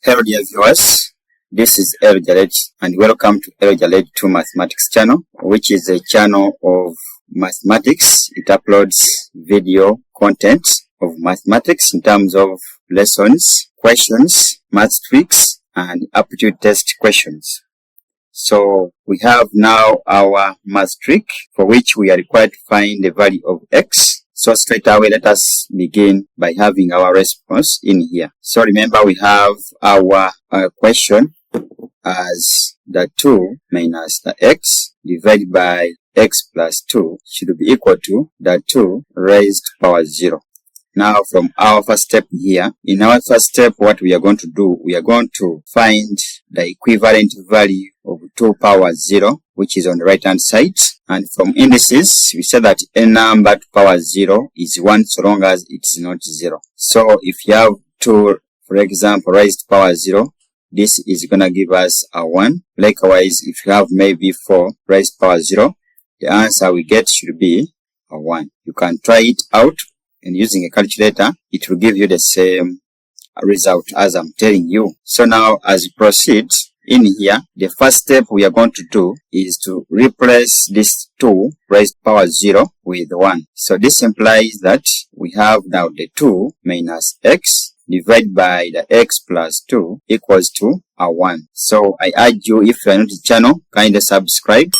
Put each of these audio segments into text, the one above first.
Hello dear viewers, this is Algebra and welcome to Algebra 2 Mathematics channel, which is a channel of mathematics. It uploads video content of mathematics in terms of lessons, questions, math tricks, and aptitude test questions. So we have now our math trick for which we are required to find the value of x. So straight away, let us begin by having our response in here. So remember, we have our question as the 2 minus the x divided by x plus 2 should be equal to the 2 raised to power 0. Now from our first step here, in our first step, what we are going to do, we are going to find the equivalent value of 2 power 0, which is on the right hand side. And from indices, we say that a number to power 0 is 1 so long as it is not 0. So if you have 2, for example, raised to power 0, this is going to give us a 1. Likewise, if you have maybe 4 raised to power 0, the answer we get should be a 1. You can try it out. And using a calculator, it will give you the same result as I'm telling you. So now as we proceed in here, the first step we are going to do is to replace this 2 raised to power 0 with 1. So this implies that we have now the 2 minus x divided by the x plus 2 equals to a 1. So I urge you, if you are not to the channel, kindly subscribe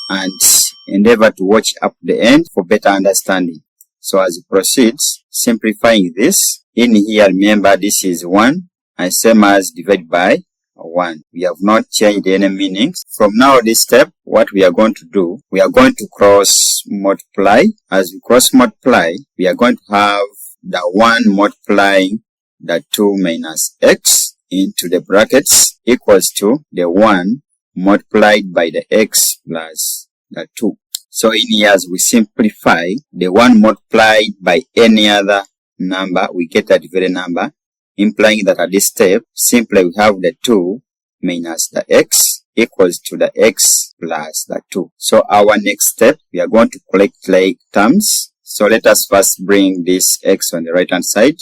and endeavor to watch up to the end for better understanding. So as we proceed, simplifying this, in here, remember this is 1, and same as divided by 1. We have not changed any meanings. From now, this step, what we are going to do, we are going to cross multiply. As we cross multiply, we are going to have the 1 multiplying the 2 minus x into the brackets equals to the 1 multiplied by the x plus the 2. So in here, as we simplify, the 1 multiplied by any other number, we get that very number, implying that at this step, simply we have the 2 minus the x equals to the x plus the 2. So our next step, we are going to collect like terms. So let us first bring this x on the right hand side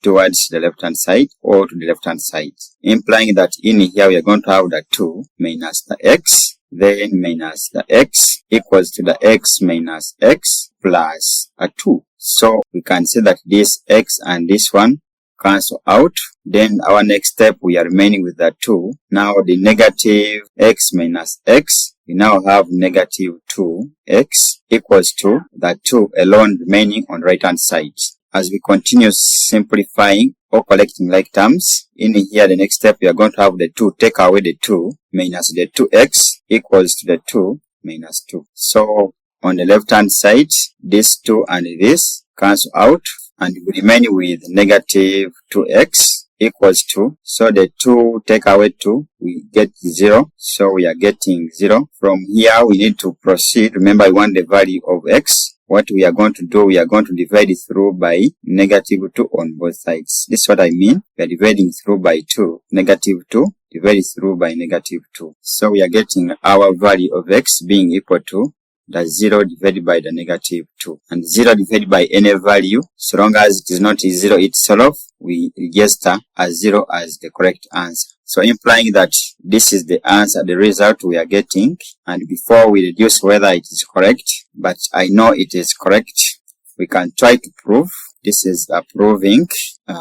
towards the left hand side or to the left hand side, implying that in here we are going to have the 2 minus the x, then minus the x equals to the x minus x plus a 2. So we can say that this x and this one cancel out. Then our next step, we are remaining with the 2. Now the negative x minus x, we now have negative 2x equals to the 2 alone remaining on right hand side. As we continue simplifying or collecting like terms, in here the next step we are going to have the 2 take away the 2 minus the 2x equals to the 2 minus 2. So on the left hand side, this 2 and this cancel out and we remain with negative 2x equals to, so the 2 take away 2, we get 0. So we are getting 0. From here we need to proceed. Remember, I want the value of x. What we are going to do, we are going to divide it through by negative 2 on both sides. This is what I mean. We are dividing through by 2, negative 2, divided through by negative 2. So we are getting our value of x being equal to the 0 divided by the negative 2. And 0 divided by any value, so long as it is not 0 itself, we register as 0 as the correct answer. So implying that this is the answer, the result we are getting. And before we reduce whether it is correct, but I know it is correct, we can try to prove. This is a proving.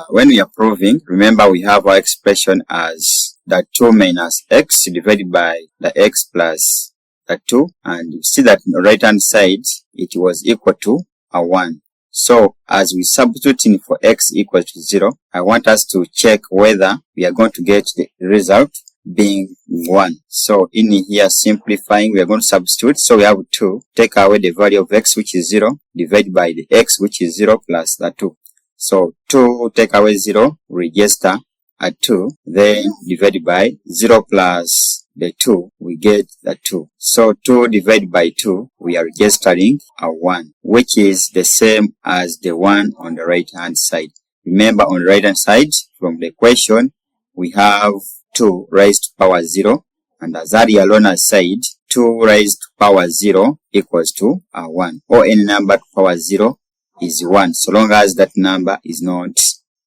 When we are proving, remember we have our expression as the 2 minus x divided by the x plus the 2. And you see that on the right hand side, it was equal to a 1. So as we substitute in for x equals to 0, I want us to check whether we are going to get the result being 1. So in here, simplifying, we are going to substitute. So we have 2, take away the value of x, which is 0, divided by the x, which is 0, plus the 2. So 2 take away 0, register a 2, then divided by 0 plus the 2, we get the 2. So 2 divided by 2, we are registering a 1, which is the same as the 1 on the right hand side. Remember, on the right hand side, from the question, we have 2 raised to power 0, and as earlier alone has said, 2 raised to power 0 equals to a 1, or any number to power 0 is 1, so long as that number is not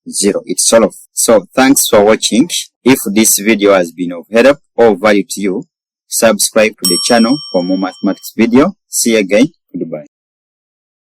0. It's solved. So thanks for watching. If this video has been of help or value to you, subscribe to the channel for more mathematics video. See you again. Goodbye.